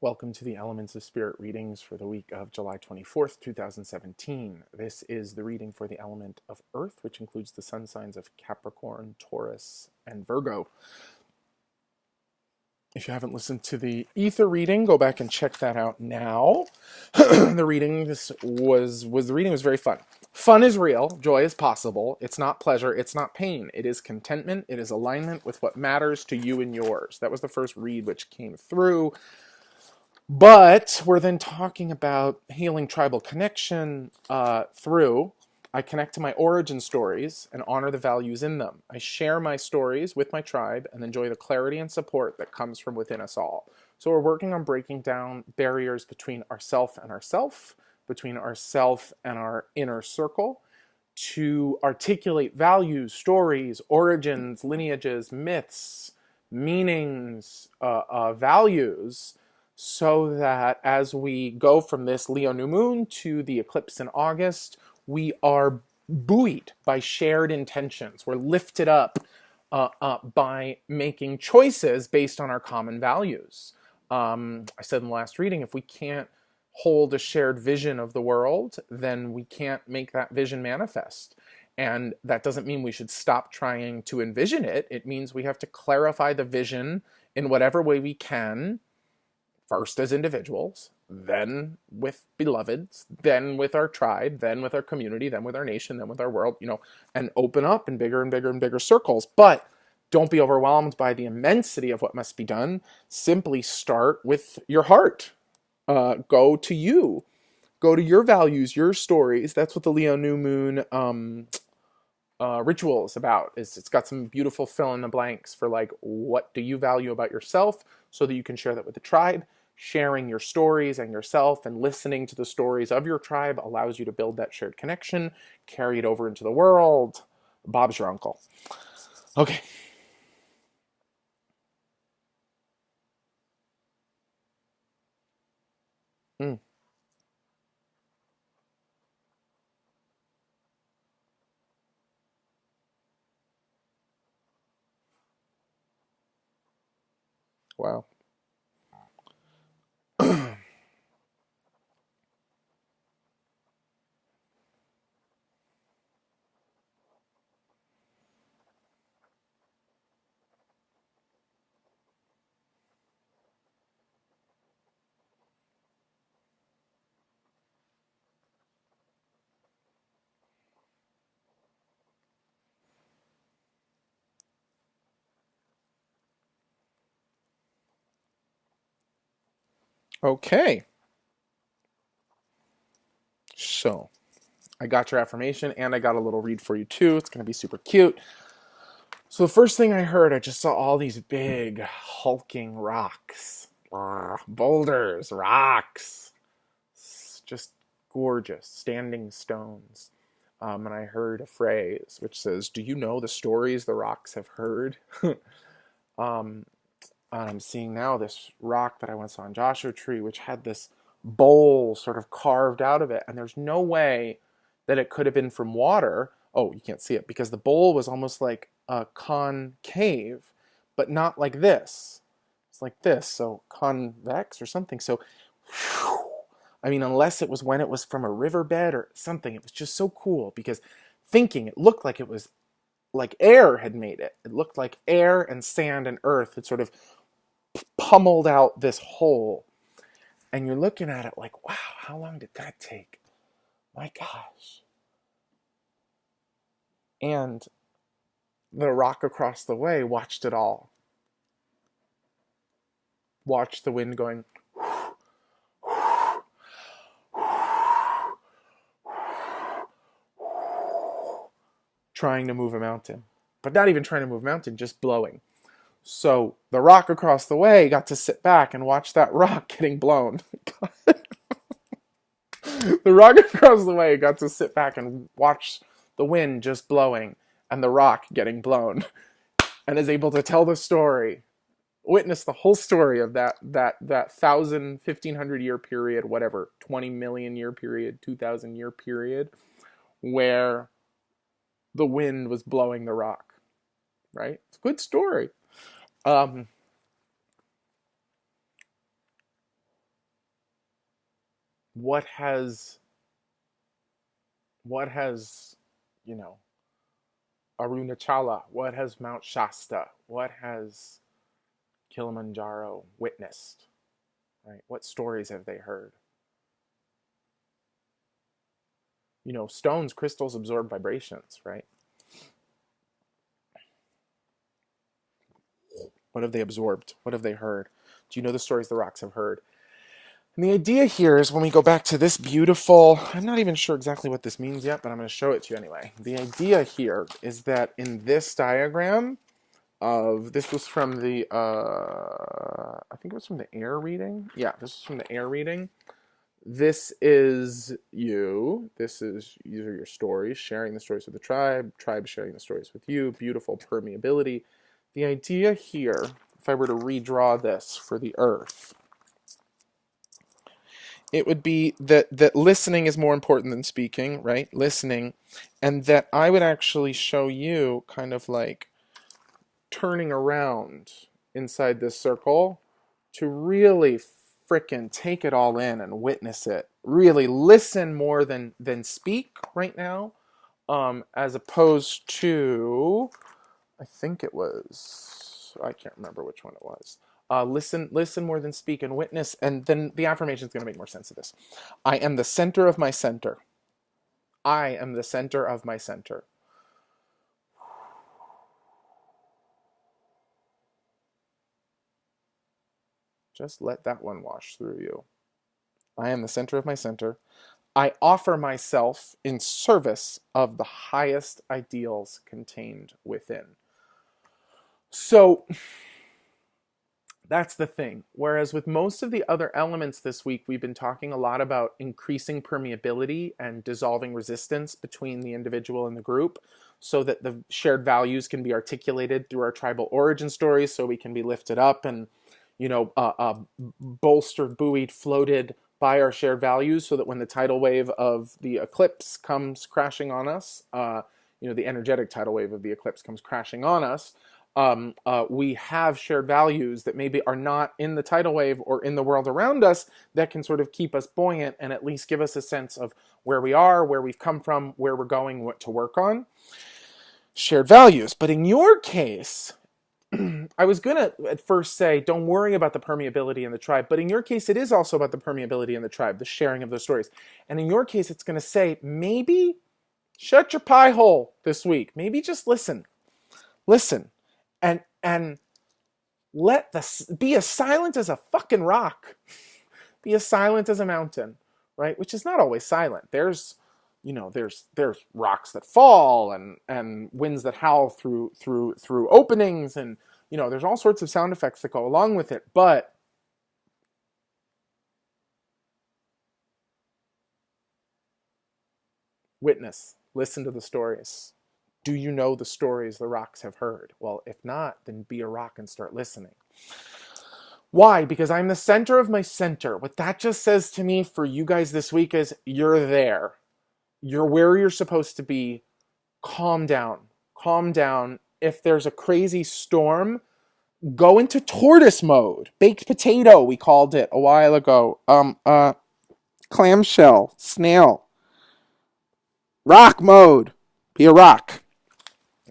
Welcome to the Elements of Spirit readings for the week of July 24th, 2017. This is the reading for the element of Earth, which includes the sun signs of Capricorn, Taurus, and Virgo. If you haven't listened to the Ether reading, go back and check that out now. The reading was very fun. Fun is real, joy is possible. It's not pleasure, it's not pain. It is contentment, it is alignment with what matters to you and yours. That was the first read which came through. But we're then talking about healing tribal connection through, I connect to my origin stories and honor the values in them. I share my stories with my tribe and enjoy the clarity and support that comes from within us all. So we're working on breaking down barriers between ourself and ourself, between ourself and our inner circle, to articulate values, stories, origins, lineages, myths, meanings, values, so that as we go from this Leo new moon to the eclipse in August, we are buoyed by shared intentions. We're lifted up by making choices based on our common values. I said in the last reading, if we can't hold a shared vision of the world, then we can't make that vision manifest. And that doesn't mean we should stop trying to envision it. It means we have to clarify the vision in whatever way we can, first as individuals, then with beloveds, then with our tribe, then with our community, then with our nation, then with our world, and open up in bigger and bigger and bigger circles. But don't be overwhelmed by the immensity of what must be done. Simply start with your heart. Go to you. Go to your values, your stories. That's what the Leo new moon ritual is about. It's got some beautiful fill in the blanks for like, what do you value about yourself so that you can share that with the tribe. Sharing your stories and yourself and listening to the stories of your tribe allows you to build that shared connection, carry it over into the world. Bob's your uncle. Okay. Wow. Okay. So I got your affirmation and I got a little read for you too. It's going to be super cute. So the first thing I heard, I just saw all these big hulking rocks, boulders, rocks, just gorgeous, standing stones. And I heard a phrase which says, "Do you know the stories the rocks have heard?" And I'm seeing now this rock that I once saw in Joshua Tree, which had this bowl sort of carved out of it. And there's no way that it could have been from water. Oh, you can't see it because the bowl was almost like a concave, but not like this. It's like this, so convex or something. So, I mean, unless it was when it was from a riverbed or something, it was just so cool because thinking it looked like it was like air had made it. It looked like air and sand and earth had sort of pummeled out this hole. And you're looking at it like, wow, how long did that take? My gosh. And the rock across the way watched it all. Watched the wind going, trying to move a mountain. But not even trying to move a mountain, just blowing. So the rock across the way got to sit back and watch that rock getting blown. The rock across the way got to sit back and watch the wind just blowing and the rock getting blown, and is able to tell the story, witness the whole story of that 1,000, 1,500 year period, whatever, 20 million year period, 2,000 year period, where the wind was blowing the rock. Right? It's a good story. what has, you know, Arunachala, what has Mount Shasta, what has Kilimanjaro witnessed, right? What stories have they heard? You know, stones, crystals absorb vibrations, right? What have they absorbed? What have they heard? Do you know the stories the rocks have heard? And the idea here is when we go back to this beautiful, I'm not even sure exactly what this means yet, but I'm going to show it to you anyway. The idea here is that in this diagram of, this was from the, I think it was from the air reading. Yeah, this is from the air reading. This is you. These are your stories, sharing the stories with the tribe sharing the stories with you. Beautiful permeability. The idea here, if I were to redraw this for the earth, it would be that listening is more important than speaking, right? Listening. And that I would actually show you kind of like turning around inside this circle to really frickin' take it all in and witness it. Really listen more than speak right now, as opposed to, I think it was, I can't remember which one it was. Listen more than speak and witness, and then the affirmation is going to make more sense of this. I am the center of my center. I am the center of my center. Just let that one wash through you. I am the center of my center. I offer myself in service of the highest ideals contained within. So that's the thing. Whereas with most of the other elements this week, we've been talking a lot about increasing permeability and dissolving resistance between the individual and the group so that the shared values can be articulated through our tribal origin stories, so we can be lifted up and, you know, bolstered, buoyed, floated by our shared values, so that when the tidal wave of the eclipse comes crashing on us, you know, the energetic tidal wave of the eclipse comes crashing on us, we have shared values that maybe are not in the tidal wave or in the world around us that can sort of keep us buoyant and at least give us a sense of where we are, where we've come from, where we're going, what to work on. Shared values. But in your case, I was going to at first say, don't worry about the permeability in the tribe. But in your case, it is also about the permeability in the tribe, the sharing of those stories. And in your case, it's going to say, maybe shut your pie hole this week. Maybe just listen. Listen. And let be as silent as a fucking rock. Be as silent as a mountain, right? Which is not always silent. There's, you know, there's rocks that fall and winds that howl through openings, and, you know, there's all sorts of sound effects that go along with it. But witness, listen to the stories. Do you know the stories the rocks have heard? Well, if not, then be a rock and start listening. Why? Because I'm the center of my center. What that just says to me for you guys this week is you're there. You're where you're supposed to be. Calm down. Calm down. If there's a crazy storm, go into tortoise mode. Baked potato, we called it a while ago. Clamshell, snail. Rock mode. Be a rock.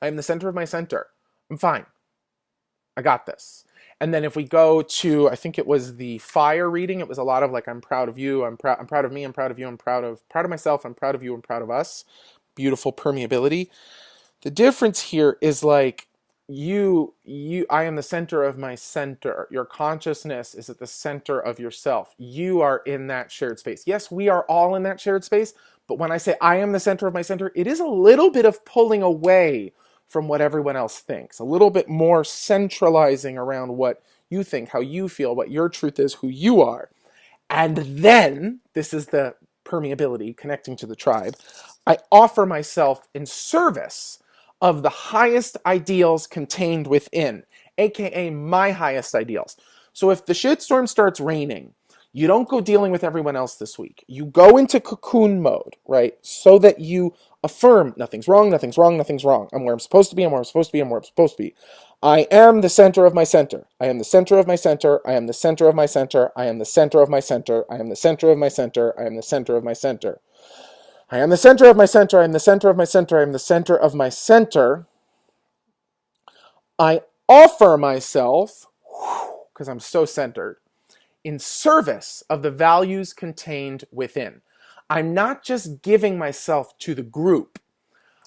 I'm the center of my center. I'm fine. I got this. And then if we go to, I think it was the fire reading, it was a lot of like, I'm proud of you, I'm proud of me, I'm proud of you, I'm proud of myself, I'm proud of you, I'm proud of us. Beautiful permeability. The difference here is like, I am the center of my center. Your consciousness is at the center of yourself. You are in that shared space. Yes, we are all in that shared space, but when I say I am the center of my center, it is a little bit of pulling away from what everyone else thinks. A little bit more centralizing around what you think, how you feel, what your truth is, who you are. And then, this is the permeability, connecting to the tribe, I offer myself in service of the highest ideals contained within, aka my highest ideals. So if the shitstorm starts raining, you don't go dealing with everyone else this week. You go into cocoon mode, right? So that you affirm nothing's wrong, nothing's wrong, nothing's wrong. I'm where I'm supposed to be, I'm where I'm supposed to be, I'm where I'm supposed to be. I am the center of my center. I am the center of my center. I am the center of my center. I am the center of my center. I am the center of my center. I am the center of my center. I am the center of my center. I am the center of my center. I am the center of my center. I offer myself, because I'm so centered, in service of the values contained within. I'm not just giving myself to the group.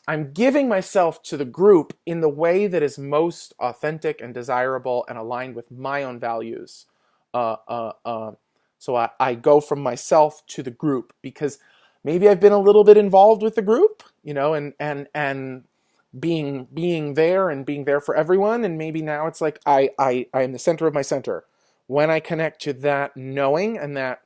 I'm giving myself to the group in the way that is most authentic and desirable and aligned with my own values. So I go from myself to the group because maybe I've been a little bit involved with the group, and being there and being there for everyone. And maybe now it's like I am the center of my center. When I connect to that knowing and that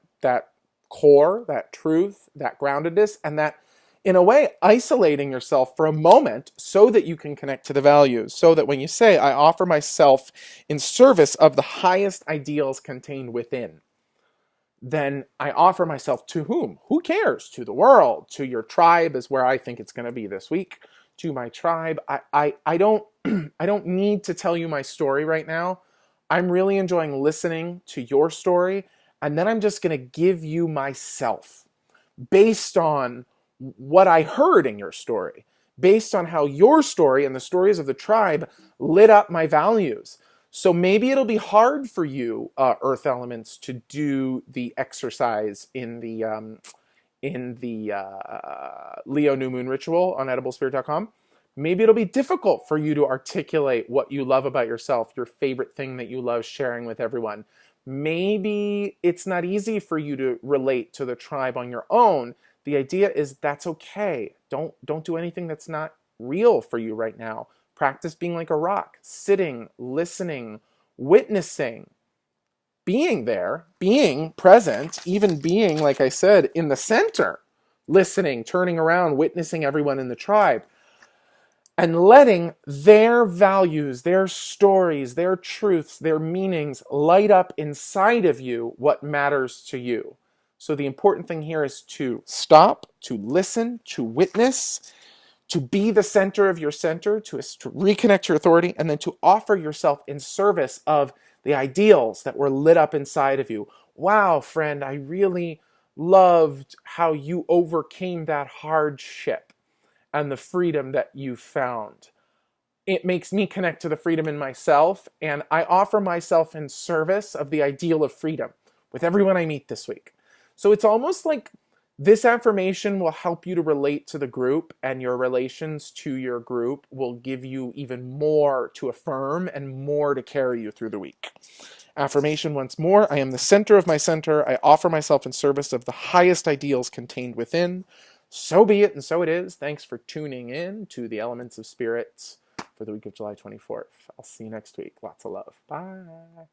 core, that truth, that groundedness, and that, in a way, isolating yourself for a moment so that you can connect to the values. So that when you say, I offer myself in service of the highest ideals contained within, then I offer myself to whom? Who cares? To the world, to your tribe is where I think it's going to be this week. To my tribe. I don't I don't need to tell you my story right now. I'm really enjoying listening to your story, and then I'm just going to give you myself based on what I heard in your story, based on how your story and the stories of the tribe lit up my values. So maybe it'll be hard for you, Earth elements, to do the exercise in the Leo New Moon Ritual on ediblespirit.com. Maybe it'll be difficult for you to articulate what you love about yourself, your favorite thing that you love sharing with everyone. Maybe it's not easy for you to relate to the tribe on your own. The idea is that's okay. Don't do anything that's not real for you right now. Practice being like a rock, sitting, listening, witnessing, being there, being present, even being, like I said, in the center, listening, turning around, witnessing everyone in the tribe, and letting their values, their stories, their truths, their meanings light up inside of you what matters to you. So the important thing here is to stop, to listen, to witness, to be the center of your center, to reconnect to your authority, and then to offer yourself in service of the ideals that were lit up inside of you. Wow, friend, I really loved how you overcame that hardship and the freedom that you found. It makes me connect to the freedom in myself, and I offer myself in service of the ideal of freedom with everyone I meet this week. So it's almost like this affirmation will help you to relate to the group, and your relations to your group will give you even more to affirm and more to carry you through the week. Affirmation once more. I am the center of my center. I offer myself in service of the highest ideals contained within. So be it, and so it is. Thanks for tuning in to the Elements of Spirits for the week of July 24th. I'll see you next week. Lots of love. Bye.